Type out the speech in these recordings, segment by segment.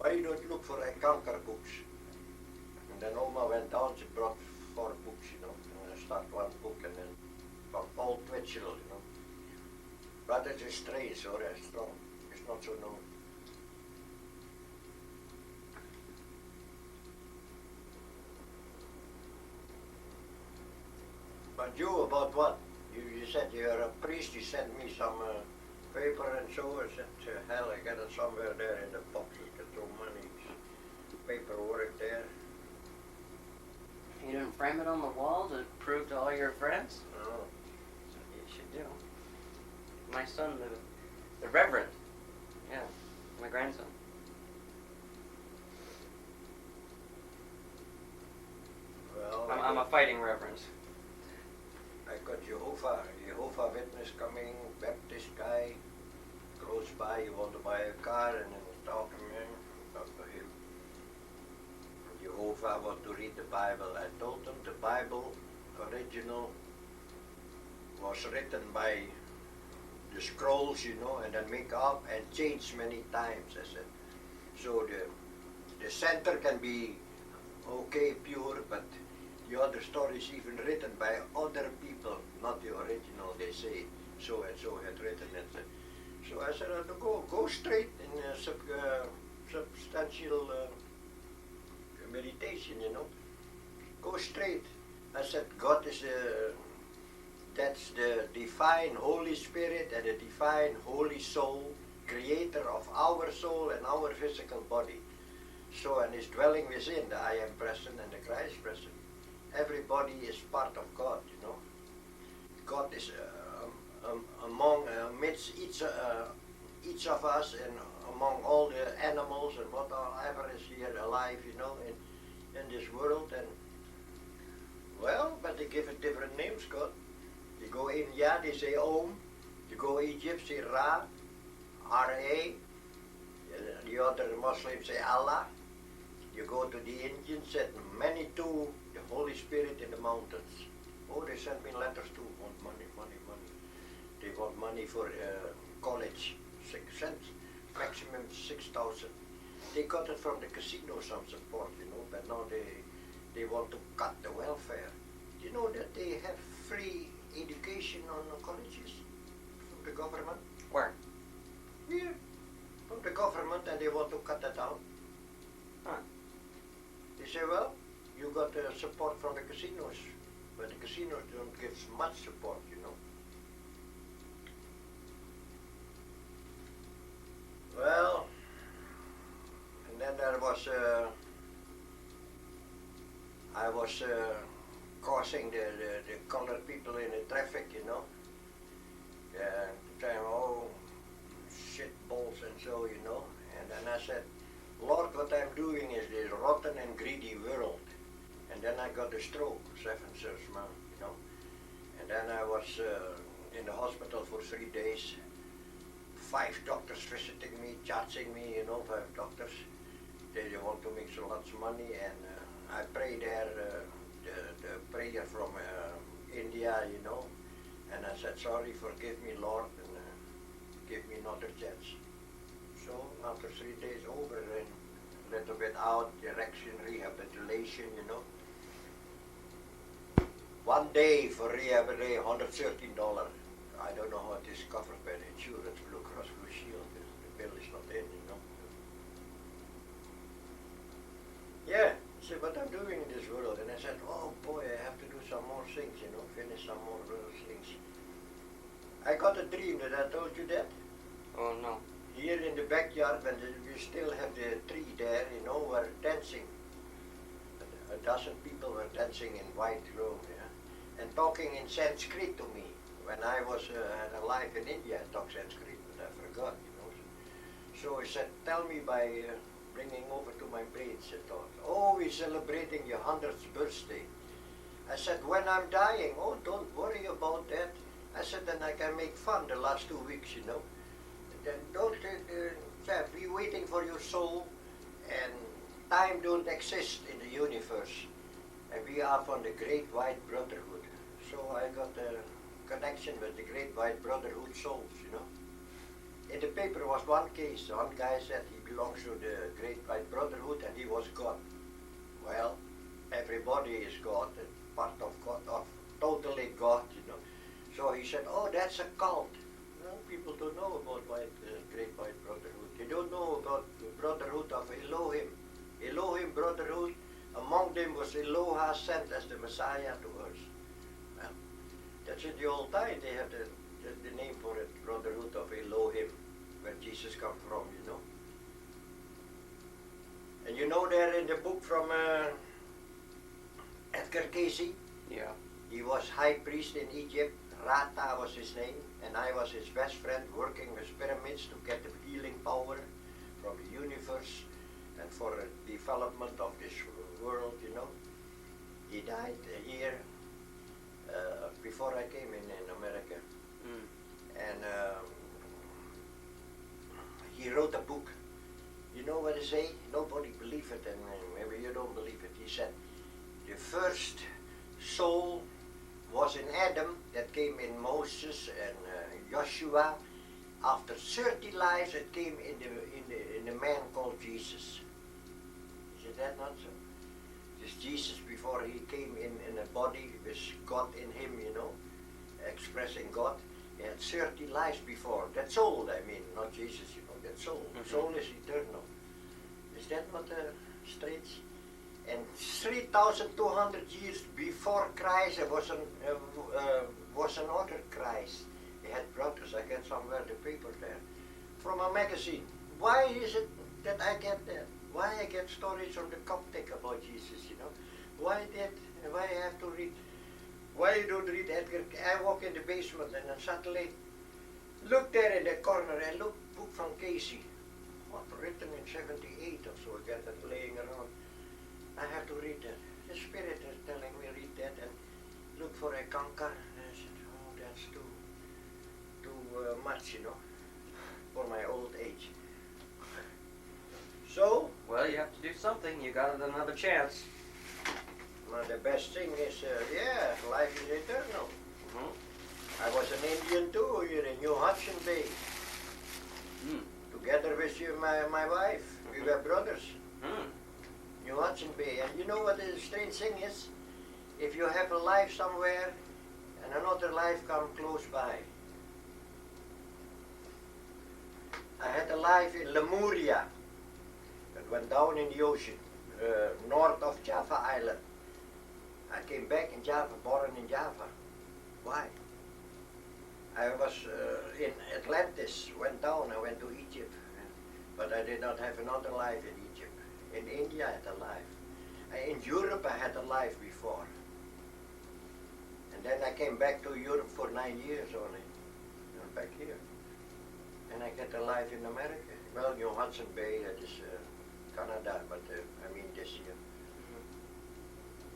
Why you don't look for Kanker books? And then Oma went down, she brought 4 books, you know, and I start one book and then from Paul Twitchell, you know. But it is strange, so that's strong. It's not so known. But you, about what? You said you're a priest, you sent me some paper and so. I said, hell, I got it somewhere there in the box. You got so many paperwork there. You didn't frame it on the wall to prove to all your friends? No. So you should do. My son, the Reverend. Yeah, my grandson. Well, I'm a fighting reverend. I got Jehovah Witness coming, Baptist guy, close by, you want to buy a car and then talk to him, talk to him. Jehovah want to read the Bible. I told him the Bible original was written by the scrolls, you know, and then make up and change many times, I said. So the center can be okay, pure, but the other story is even written by other people, not the original, they say. So and so had written it. So I said, go straight in substantial meditation, you know. Go straight. I said, God is that's the divine Holy Spirit and the divine Holy Soul, creator of our soul and our physical body. So, and is dwelling within the I am present and the Christ present. Everybody is part of God, you know. God is amidst each of us and among all the animals and whatever is here alive, you know, in this world. And well, but they give it different names, God. You go India, they say Om. You go Egypt, say Ra, R-A. The other Muslims say Allah. You go to the Indians, said many too, the Holy Spirit in the mountains. Oh, they sent me letters too, want money. They want money for college, 6 cents, maximum 6,000. They got it from the casino, some support, you know, but now they want to cut the welfare. You know that they have free education on the colleges from the government? Where? Here, from the government, and they want to cut that out. Huh. They say, well, you got support from the casinos, but the casinos don't give much support, you know. Well, and then there was, I was causing the colored people in the traffic, you know. Saying, oh, shit balls and so, you know. And then I said, Lord, what I'm doing is this rotten and greedy world. And then I got a stroke, 7 months, you know. And then I was in the hospital for 3 days. 5 doctors visiting me, charging me, you know, 5 doctors. They want to make so much money, and I pray there the prayer from India, you know. And I said, sorry, forgive me, Lord, and give me another chance. So after 3 days over and a little bit out, direction, rehabilitation, you know. 1 day for rehabilitation, $113. I don't know how it is covered by the insurance, Blue Cross Blue Shield. The bill is not in, you know. Yeah, see what I'm doing in this world. And I said, oh boy, I have to do some more things, you know, finish some more things. I got a dream, did I told you that? Oh, no. Here in the backyard, when we still have the tree there, you know, we're dancing. A dozen people were dancing in white robe, yeah, and talking in Sanskrit to me. When I was alive in India, I talked Sanskrit, but I forgot, you know. So he said, tell me by bringing over to my brains, he thought, oh, we're celebrating your 100th birthday. I said, when I'm dying, oh, don't worry about that. I said, then I can make fun the last 2 weeks, you know. Then don't be waiting for your soul, and time don't exist in the universe. And we are from the Great White Brotherhood. So I got a connection with the Great White Brotherhood souls, you know. In the paper was one case. One guy said he belongs to the Great White was God. Well, everybody is God, part of God, of totally God, So he said, oh, that's a cult. Well, people don't know about Great White Brotherhood. They don't know about the Brotherhood of Elohim. Elohim Brotherhood, among them was Eloah sent as the Messiah to us. Well, that's in the old time. They have the name for it, Brotherhood of Elohim, where Jesus come from, And there in the book from Edgar Casey, Yeah. he was high priest in Egypt. Rata was his name, and I was his best friend, working with pyramids to get the healing power from the universe and for the development of this world, He died here before I came in America. Mm. And he wrote a book. You know what he say? Nobody believe it, and maybe you don't believe it. He said, the first soul was in Adam, that came in Moses and Joshua. After 30 lives, it came in the man called Jesus. Is that not so? This Jesus, before he came in a body with God in him, expressing God, he had 30 lives before. That soul, I mean, not Jesus, that soul. Mm-hmm. Soul is eternal. Is that not strange? And 3,200 years before Christ, there was another Christ. He had brothers. I get somewhere the paper there from a magazine. Why is it that I get that? Why I get stories from the Coptic about Jesus? Why I have to read? Why you don't read Edgar? I walk in the basement and then suddenly look there in the corner and look book from Casey, written in '78 or so. I get that laying around. I have to read that. The Spirit is telling me read that and look for a conquer. And I said, oh, that's too much, for my old age. So, Well, you have to do something. You got another chance. well, the best thing is, life is eternal. Mm-hmm. I was an Indian too here in New Hudson Bay. Mm. Together with my wife. We were brothers. Mm. New Hudson Bay. And you know what the strange thing is? If you have a life somewhere and another life come close by. I had a life in Lemuria. It went down in the ocean, north of Java Island. I came back in Java, born in Java. Why? I was in Atlantis, went down, I went to Egypt. But I did not have another life in Egypt. In India I had a life. In Europe I had a life before. And then I came back to Europe for 9 years only. I'm back here. And I get a life in America. Well, New Hudson Bay, that is Canada, but I mean this year.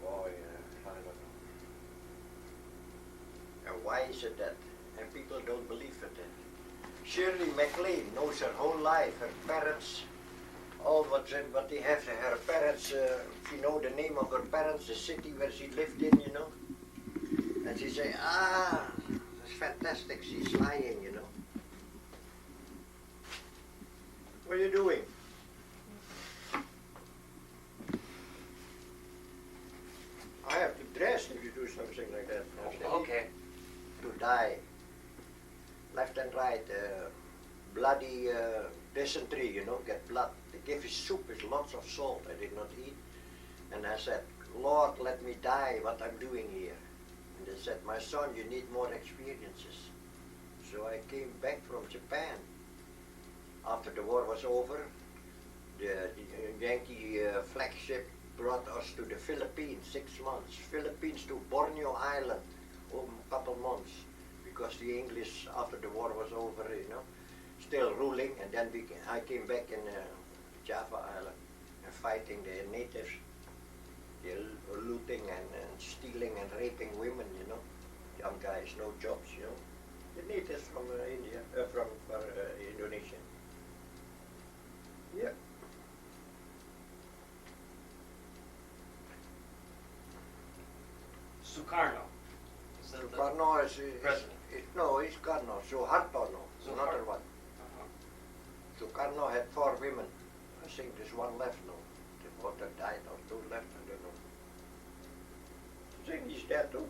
Boy, I don't know. And why is it that? And people don't believe it. Shirley MacLaine knows her whole life, her parents, all what they have, her parents, she know the name of her parents, the city where she lived in, And she say, that's fantastic, she's lying, What are you doing? I have to dress if you do something like that. Okay. To die. Left and right, bloody dysentery, get blood. They gave me soup with lots of salt. I did not eat. And I said, Lord, let me die what I'm doing here. And they said, my son, you need more experiences. So I came back from Japan. After the war was over, the Yankee flagship brought us to the Philippines, 6 months. Philippines to Borneo Island, a couple months. Because the English, after the war was over, still ruling, and then I came back in Java Island and fighting the natives, looting and stealing and raping women, young guys, no jobs, the natives from India, from Indonesia. Yeah. Sukarno. Is that Sukarno is president? No, he's Sukarno. Suhartono, another one. Uh-huh. Sukarno had 4 women. I think there's one left now. The Water died or two left, I don't know. I think he's dead too.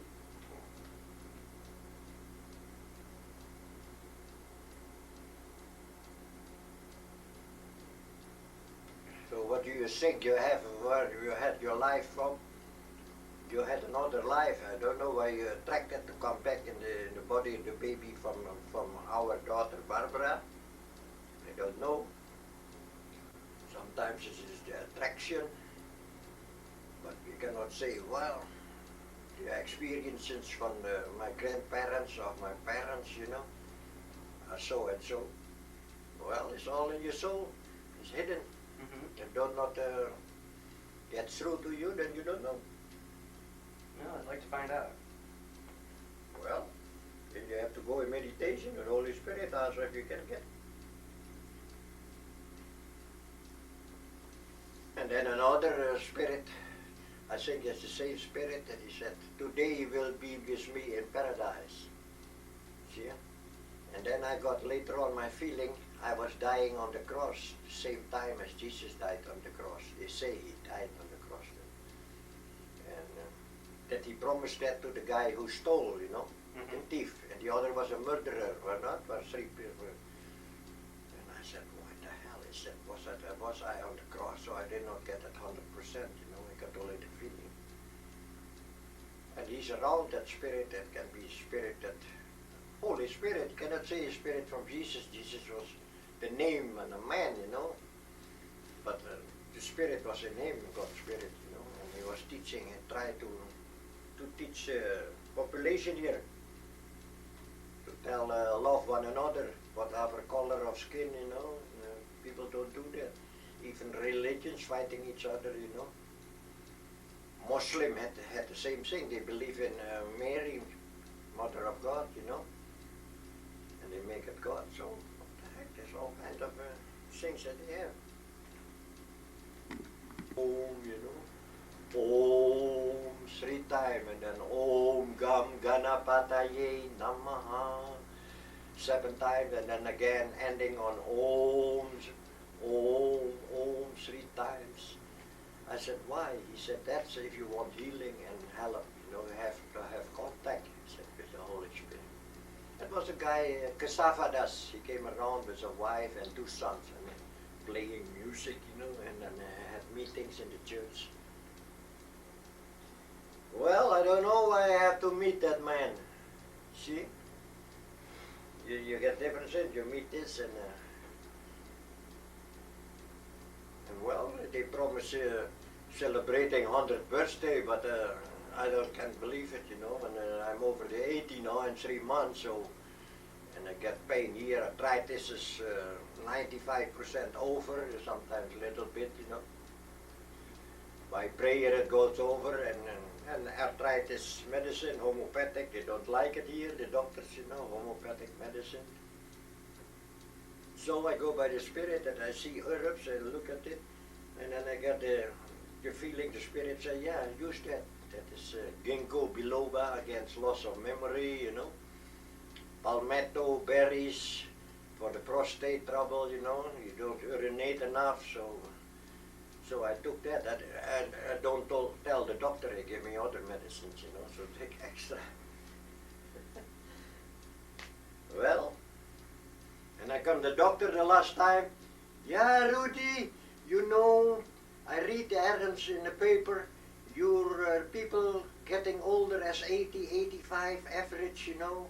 So what do you think you have, where you had your life from? You had another life. I don't know why you're attracted to come back in the body of the baby from our daughter Barbara. I don't know. Sometimes it is the attraction, but we cannot say, well, the experiences from my grandparents or my parents, you know, are so and so. Well, it's all in your soul. It's hidden. Mm-hmm. It does not get through to you, then you don't know. No, I'd like to find out. Well, then you have to go in meditation and Holy Spirit answer if you can get. And then another spirit, I think it's the same spirit that he said, today you will be with me in paradise. See? And then I got later on my feeling I was dying on the cross, the same time as Jesus died on the cross. They say he died on the cross. And that he promised that to the guy who stole, you know, the thief. And the other was a murderer, or not? Was 3 people. And I said, what the hell is that? Was I on the cross? So I did not get it 100%, you know, I got only the feeling. And he's around that spirit that can be spirit that, Holy Spirit, you cannot say a spirit from Jesus. Jesus was the name and a man, you know. But the spirit was in him, God's spirit, you know. And he was teaching and tried to teach population here. To tell love one another, whatever color of skin, you know. People don't do that. Even religions fighting each other, you know. Muslim had the same thing. They believe in Mary, Mother of God, you know. And they make it God. So, what the heck, there's all kinds of things that they have. Om, you know. Om 3 times, and then Om Gam Ganapataye Namaha 7 times, and then again ending on Om 3 times. I said, why? He said, that's if you want healing and help, you know, you have to have contact, he said, with the Holy Spirit. It was a guy, Kesavadas, he came around with a wife and 2 sons, and playing music, you know, and then had meetings in the church. Well, I don't know why I have to meet that man. See? You get different things, you meet this and well, they promise celebrating 100th birthday, but I can't believe it, you know, and I'm over the 80 now in 3 months, so, and I get pain here, arthritis is 95% over, sometimes a little bit, you know. By prayer it goes over, and arthritis medicine, homeopathic, they don't like it here, the doctors, you know, homeopathic medicine. So I go by the spirit and I see herbs, I look at it, and then I get the feeling, the spirit say, yeah, use that. That is ginkgo biloba against loss of memory, you know. Palmetto berries for the prostate trouble, you know. You don't urinate enough, so I took that. I don't tell the doctor, he gave me other medicines, you know, so take extra. Well, and I come to the doctor the last time. Yeah, Rudy, you know, I read the ads in the paper. Your people getting older as 80, 85 average, you know.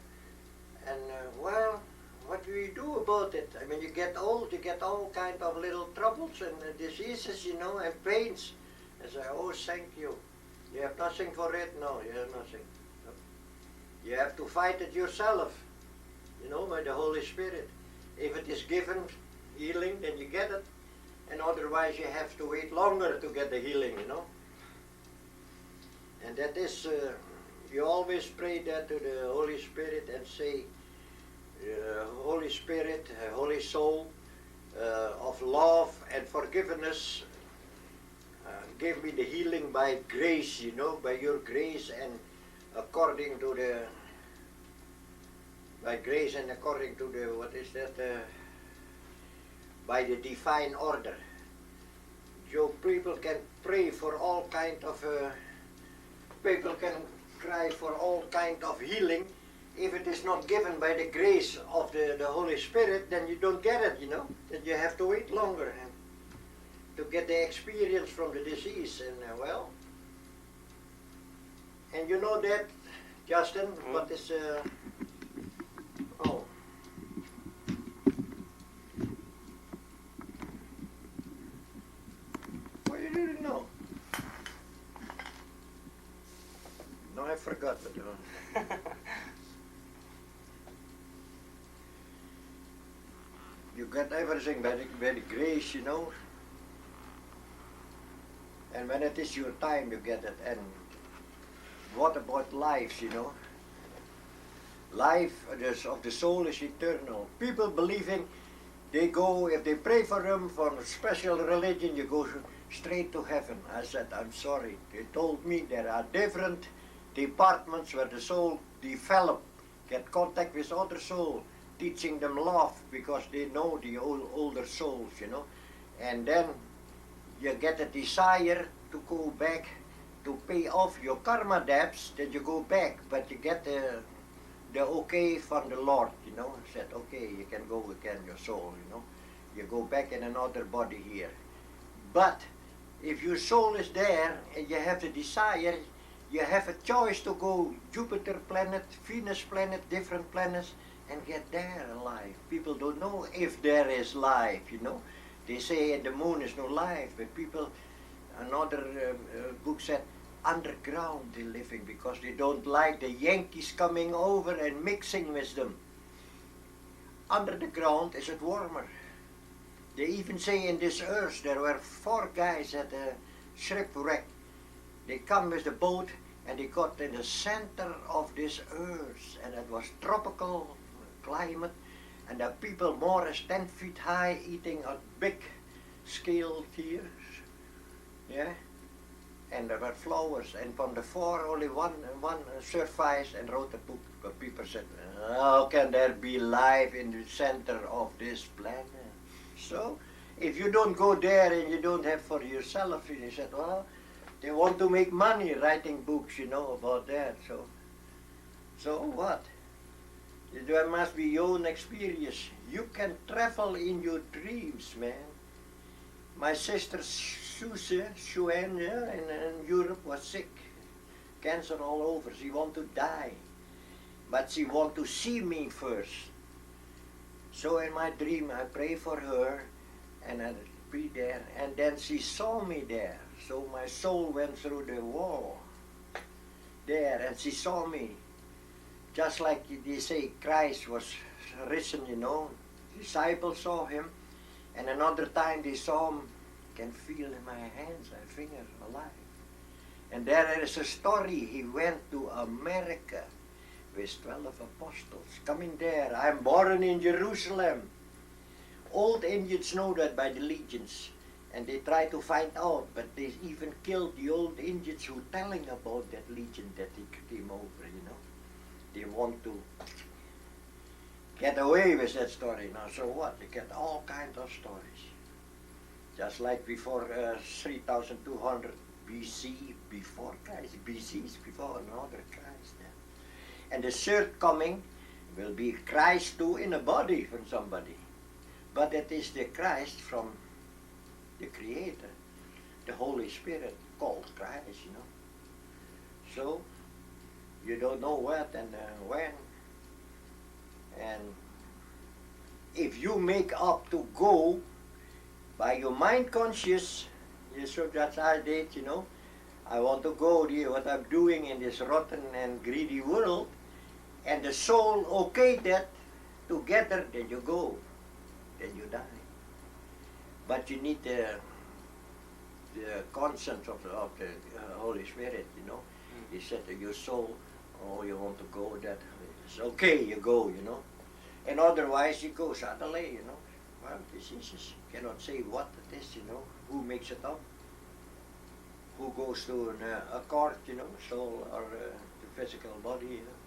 And well, what do you do about it? I mean, you get old, you get all kind of little troubles and diseases, you know, and pains. I say, oh, thank you. You have nothing for it? No, you have nothing. No. You have to fight it yourself, you know, by the Holy Spirit. If it is given healing, then you get it. And otherwise you have to wait longer to get the healing, you know. And that is, you always pray that to the Holy Spirit and say, Holy Spirit, Holy Soul of love and forgiveness, give me the healing by grace, you know, by your grace and according to the, by grace and according to the, what is that, by the divine order. Your people people can pray for all kind of, people can cry for all kind of healing. If it is not given by the grace of the Holy Spirit, then you don't get it, you know. Then you have to wait longer to get the experience from the disease. And well, and you know that, Justin, what is, oh. Well, you didn't know. No, I forgot. But, you get everything by the grace, you know. And when it is your time, you get it. And what about lives, you know? Life of the soul is eternal. People believing they go, if they pray for them from a special religion, you go straight to heaven. I said, I'm sorry. They told me there are different departments where the soul develop, get contact with other soul, teaching them love because they know the older souls, you know. And then you get a desire to go back to pay off your karma debts, then you go back, but you get the okay from the Lord, you know. Said, okay, you can go again, your soul, you know. You go back in another body here. But if your soul is there and you have the desire, you have a choice to go Jupiter planet, Venus planet, different planets, and get there alive. People don't know if there is life, you know. They say at the moon is no life, but people, another book said, underground they're living because they don't like the Yankees coming over and mixing with them. Under the ground is it warmer. They even say in this earth there were 4 guys at a shipwreck. They come with the boat and they got in the center of this earth, and it was tropical climate, and the people more than 10 feet high eating on big scale here. Yeah. And there were flowers, and from the 4 only one survived and wrote a book. But people said, how can there be life in the center of this planet? So, if you don't go there and you don't have for yourself, he said, well, they want to make money writing books, you know, about that. So what? There must be your own experience. You can travel in your dreams, man. My sister Suen in Europe was sick, cancer all over. She want to die, but she want to see me first. So in my dream I pray for her, and I be there, and then she saw me there. So my soul went through the wall there, and she saw me. Just like they say Christ was risen, you know. Disciples saw him, and another time they saw him, can feel in my hands, my fingers alive. And there is a story, he went to America with 12 apostles, coming there. I'm born in Jerusalem. Old Indians know that by the legends, and they try to find out, but they even killed the old Indians who telling about that legend that he came over, you know. They want to get away with that story. Now, so what? They get all kinds of stories. Just like before 3200 BC, before Christ. BC is before another Christ. Yeah. And the third coming will be Christ too in a body from somebody. But it is the Christ from the Creator, the Holy Spirit, called Christ, you know. So, you don't know what and when. And if you make up to go by your mind conscious, so that's I did, you know. I want to go there, what I'm doing in this rotten and greedy world, and the soul okayed that together, then you go, then you die. But you need the consent of the Holy Spirit, you know. He said to your soul, oh, you want to go that, it's okay, you go, you know. And otherwise, you go suddenly, you know. Well, diseases, cannot say what it is, you know. Who makes it up? Who goes to a court, you know, soul or the physical body, you know.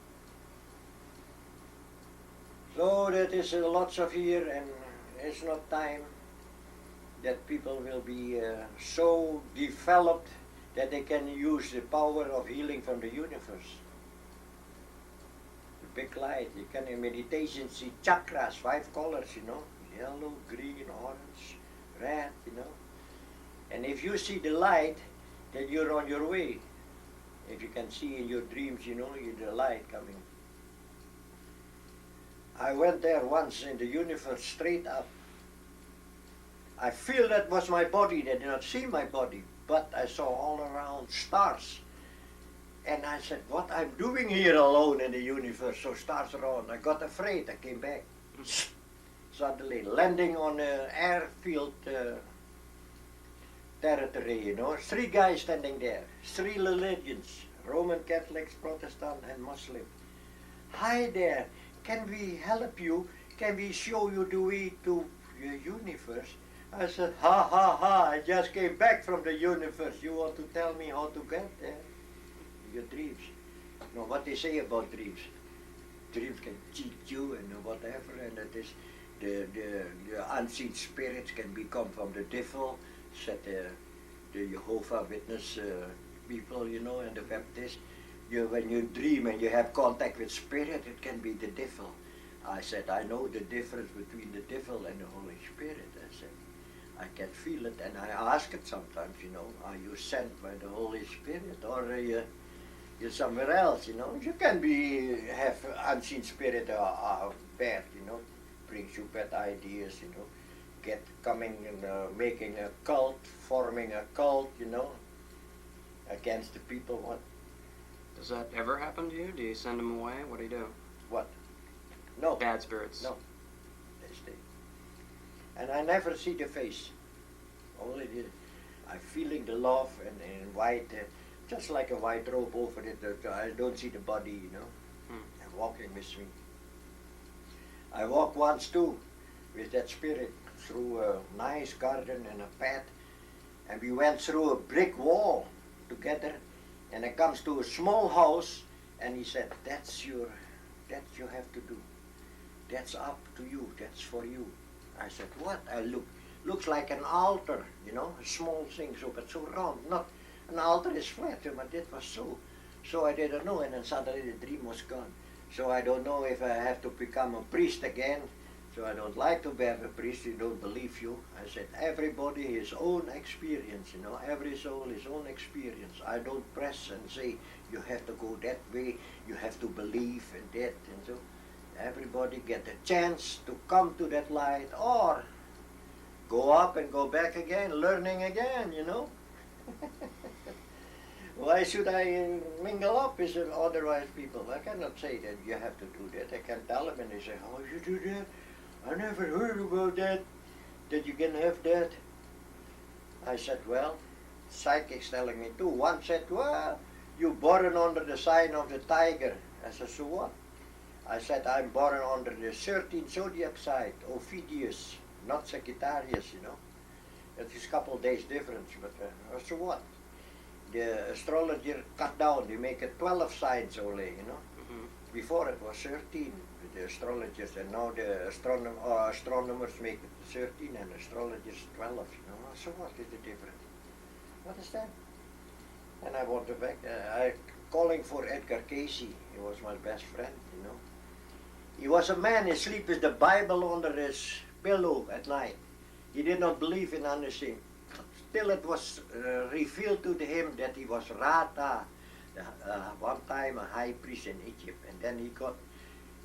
So that is lots of here, and it's not time. that people will be so developed that they can use the power of healing from the universe. The big light, you can in meditation see chakras, 5 colors, yellow, green, orange, red, And if you see the light, then you're on your way. If you can see in your dreams, you're the light coming. I went there once in the universe straight up. I feel that was my body. They did not see my body, but I saw all around stars. And I said, what I'm doing here alone in the universe, so stars around. I got afraid, I came back. Suddenly, landing on an airfield territory, 3 guys standing there, 3 religions, Roman Catholics, Protestant and Muslim. Hi there, can we help you? Can we show you the way to the universe? I said, ha ha ha, I just came back from the universe. You want to tell me how to get there? Your dreams. What they say about dreams. Dreams can cheat you and whatever, and that is the unseen spirits can become from the devil, said the Jehovah Witness people, and the Baptists. When you dream and you have contact with spirit, it can be the devil. I said, I know the difference between the devil and the Holy Spirit. I said, I can feel it, and I ask it sometimes, are you sent by the Holy Spirit, or you're somewhere else, You can have unseen spirit are bad, brings you bad ideas, making a cult, forming a cult, against the people. What? Does that ever happen to you? Do you send them away? What do you do? What? No. Bad spirits? No. They stay. And I never see the face. Only I'm feeling the love and white, just like a white robe over it. I don't see the body, And walking with me. I walked once too with that spirit through a nice garden and a path, and we went through a brick wall together, and it comes to a small house, and he said, that you have to do. That's up to you, that's for you. I said, what? I looks like an altar, a small thing, but so round. Not an altar is flat, but it was so. So I didn't know, and then suddenly the dream was gone. So I don't know if I have to become a priest again. So I don't like to be a priest, you don't believe you. I said, everybody his own experience, every soul his own experience. I don't press and say, you have to go that way, you have to believe in that, and so. Everybody get a chance to come to that light, or go up and go back again, learning again, Why should I mingle up with otherwise people? I cannot say that you have to do that. I can tell them, and they say, how you do that? I never heard about that you can have that. I said, well, psychics telling me too. One said, well, you're born under the sign of the tiger. I said, so what? I said, I'm born under the 13th zodiac sign, Ophidius, not Sagittarius, It is a couple of days difference, but so what? The astrologer cut down, they make it 12 signs only, Mm-hmm. Before it was 13 with the astrologers, and now the astronomers make it 13 and astrologers 12, So what is the difference? What is that? And I went back, I calling for Edgar Casey. He was my best friend, He was a man, he sleep with the Bible under his pillow at night. He did not believe in anything. Till it was revealed to him that he was Rata, one time a high priest in Egypt, and then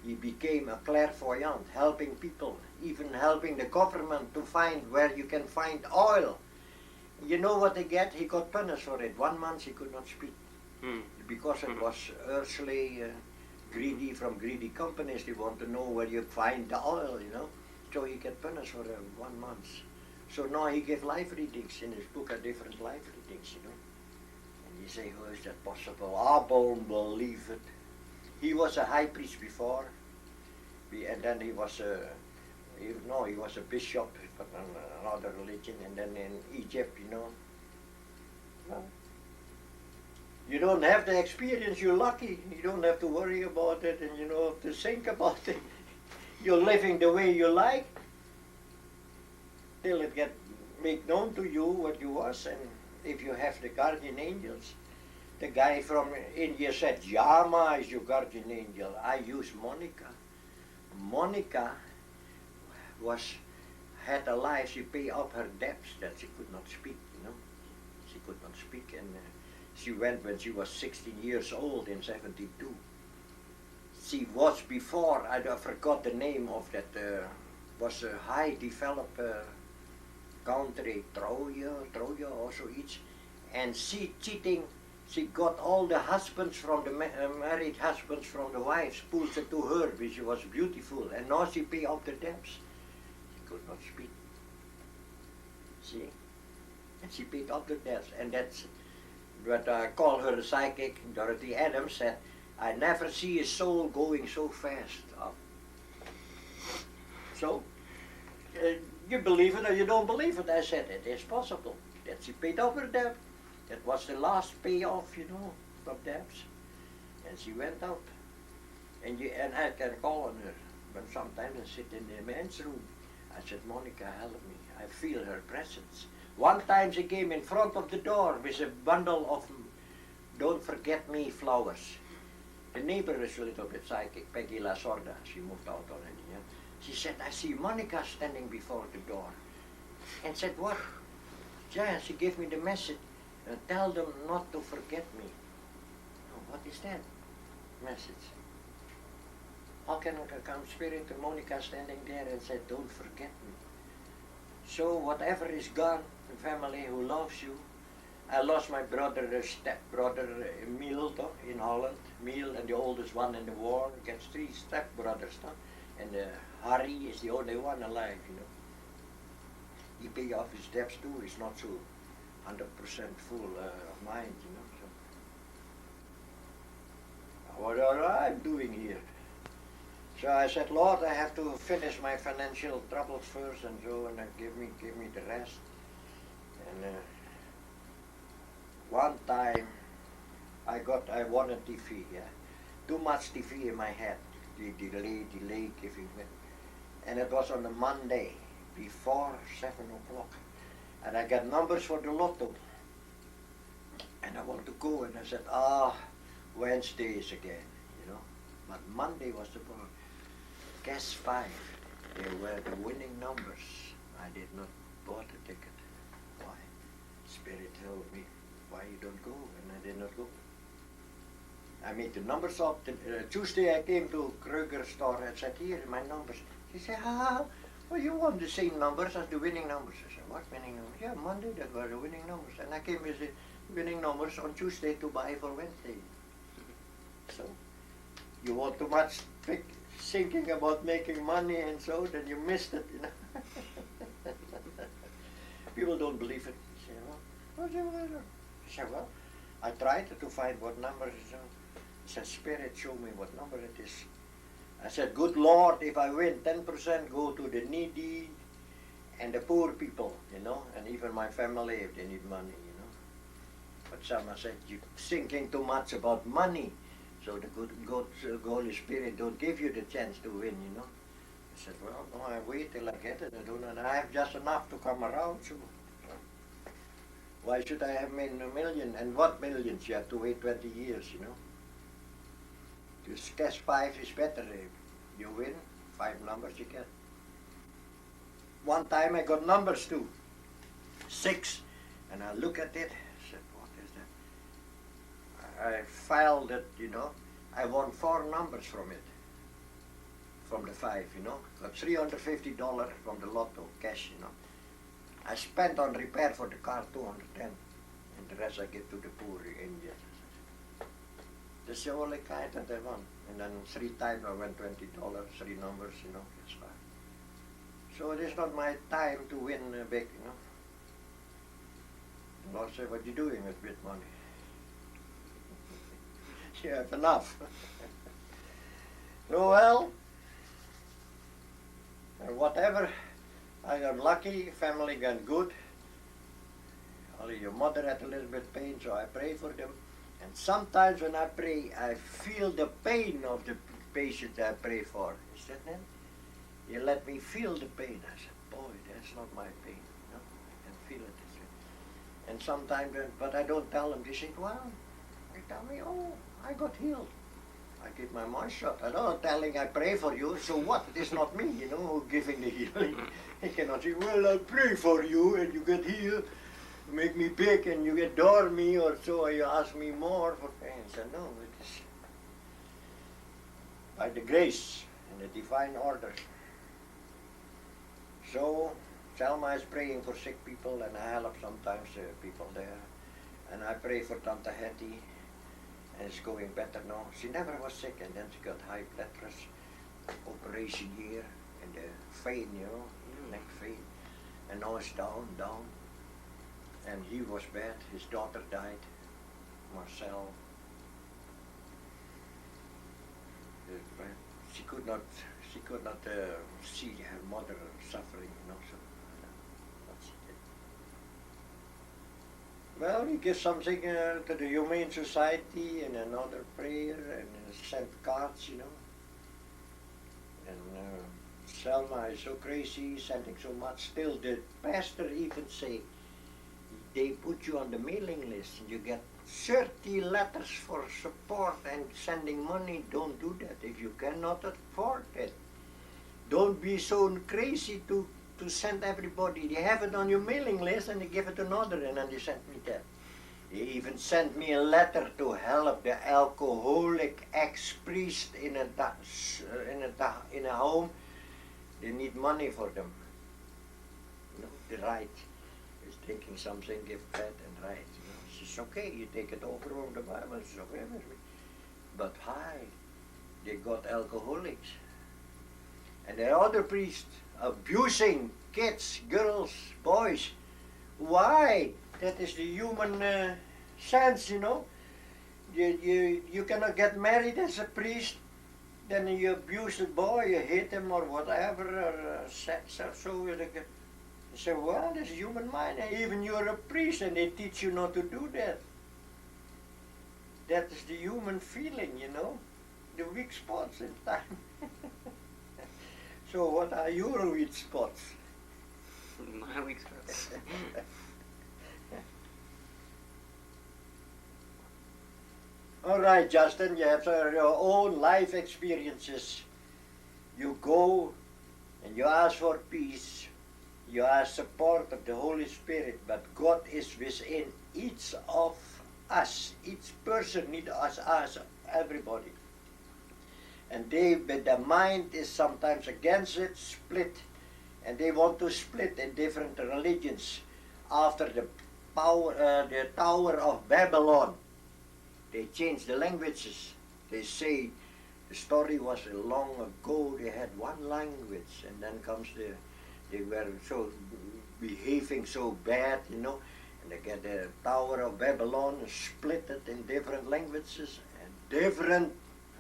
he became a clairvoyant, helping people, even helping the government to find where you can find oil. You know what they get? He got punished for it. 1 month he could not speak, because it was earthly, greedy from greedy companies. They want to know where you find the oil, So he get punished for 1 month. So now he gives life readings in his book, different life readings, And you say, how is that possible? I don't believe it. He was a high priest before, and then he was a bishop, but another religion, and then in Egypt, Well, you don't have the experience, you're lucky. You don't have to worry about it, and you don't have to think about it. You're living the way you like, till it get make known to you what you was, and if you have the guardian angels. The guy from India said, Yama is your guardian angel. I use Monica. Monica had a life, she paid up her debts that she could not speak, She could not speak, and she went when she was 16 years old in 72. She was before, I forgot the name of that, was a high developed country, Troja also each, and she cheating. She got all the husbands from the married husbands from the wives, pulled it to her, which was beautiful, and now she pay up the debts. She could not speak. See? And she paid up the debts, and that's what I call her psychic. Dorothy Adams said, I never see a soul going so fast up. So, you believe it or you don't believe it. I said, it is possible that she paid up her debt. That was the last payoff, of debts. And she went out. And I can call on her. But sometimes I sit in the men's room. I said, Monica, help me. I feel her presence. One time she came in front of the door with a bundle of don't forget me flowers. The neighbor is a little bit psychic, Peggy La Sorda. She moved out already. Yeah? She said, I see Monica standing before the door. And said, what? Yeah, she gave me the message. Tell them not to forget me. Oh, what is that message? How can I come spirit to Monica standing there and said, don't forget me? So whatever is gone, the family who loves you. I lost my brother, stepbrother, Miel in Holland. Miel and the oldest one in the war. Gets 3 stepbrothers. And Harry is the only one alive, He pay off his debts too. He's not so 100% full of mind, So what I'm doing here? So I said, Lord, I have to finish my financial troubles first, and so, and give me the rest. And one time, I won a TV. Yeah, too much TV in my head. Delay giving it, and it was on a Monday before 7 o'clock. And I got numbers for the lotto. And I want to go, and I said, Wednesday is again, But Monday was the problem. Guess 5, they were the winning numbers. I did not bought a ticket. Why? Spirit told me, why you don't go? And I did not go. I made the numbers up. Tuesday I came to Kruger's store and said, here are my numbers. He said, well, you want the same numbers as the winning numbers. I said, what winning numbers? Yeah, Monday that were the winning numbers. And I came with the winning numbers on Tuesday to buy for Wednesday. So, you want too much thinking about making money, and so then you missed it, People don't believe it. They say, well, what's the matter? I said, well, I tried to find what number it is. I said, Spirit, show me what number it is. I said, good Lord, if I win, 10% go to the needy and the poor people, and even my family if they need money, But someone said, you're thinking too much about money, so the good Holy Spirit don't give you the chance to win, I said, well, no, I wait till I get it. I have just enough to come around, so why should I have made a million? And what millions? You have to wait 20 years, Just guess 5 is better. If you win, 5 numbers you get. One time I got numbers too. 6. And I look at it, I said, what is that? I filed it, I won 4 numbers from it. From the 5, Got $350 from the lotto, cash, I spent on repair for the car 210, and the rest I give to the poor in India. That's the only kind that I won. And then 3 times I won $20, 3 numbers, that's fine. So it is not my time to win big, The Lord said, what are you doing with big money? You have enough. So well, whatever, I got lucky, family got good. Only your mother had a little bit pain, so I pray for them. And sometimes when I pray, I feel the pain of the patient I pray for. Is that it? You let me feel the pain. I said, boy, that's not my pain. I can feel it. And sometimes, but I don't tell them. They say, well, they tell me, oh, I got healed. I give my mouth shut. I'm not telling I pray for you, so what? It's not me, who giving the healing. He cannot say, well, I pray for you and you get healed, make me big and you adore me or so, or you ask me more for things. And no, it is by the grace and the divine order. So, Selma is praying for sick people and I help sometimes people there. And I pray for Tante Hetty. And it's going better now. She never was sick, and then she got high blood pressure, operation here, and the vein, neck vein. And now it's down. And he was bad. His daughter died, Marcel. She could not see her mother suffering, so that's it. Well, he gives something to the Humane Society and another prayer and sent cards, And Selma is so crazy, sending so much. Still, the pastor even say, they put you on the mailing list and you get 30 letters for support and sending money. Don't do that if you cannot afford it. Don't be so crazy to send everybody. They have it on your mailing list and they give it to another, and then they sent me that. They even sent me a letter to help the alcoholic ex-priest in a home. They need money for them. The right is drinking something, give bread and right. It's okay, you take it over from the Bible, it's okay with me. But hi, they got alcoholics. And the other priest abusing kids, girls, boys. Why? That is the human sense, You cannot get married as a priest, then you abuse a boy, you hit him or whatever, or sex or so. You say, well, that's human mind. And even you're a priest and they teach you not to do that. That is the human feeling, the weak spots in time. So what are your weak spots? My weak spots. All right, Justin, you have your own life experiences. You go and you ask for peace. You ask support of the Holy Spirit, but God is within each of us. Each person needs us, everybody. And but the mind is sometimes against it, split. And they want to split in different religions. After the Tower of Babylon, they changed the languages. They say the story was long ago, they had one language, and then comes they were so behaving so bad, and they get the Tower of Babylon and split it in different languages and different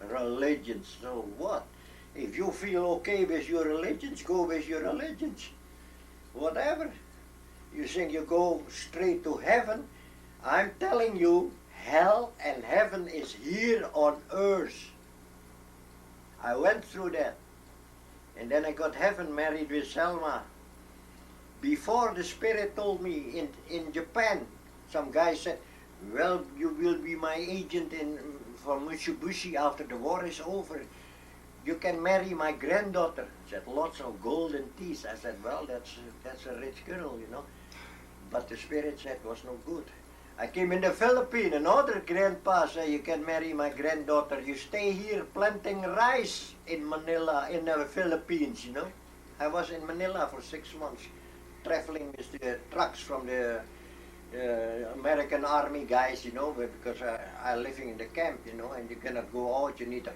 religions. So what? If you feel okay with your religions, go with your religions. Whatever. You think you go straight to heaven. I'm telling you, hell and heaven is here on earth. I went through that. And then I got heaven married with Selma. Before the Spirit told me in Japan, some guy said, well, you will be my agent for Mitsubishi after the war is over. You can marry my granddaughter. I said, lots of golden teeth. I said, well, that's a rich girl, But the Spirit said it was no good. I came in the Philippines, another grandpa said, you can marry my granddaughter. You stay here planting rice in Manila, in the Philippines, I was in Manila for 6 months, traveling with the trucks from the American Army guys, because I living in the camp, and you cannot go out, you need a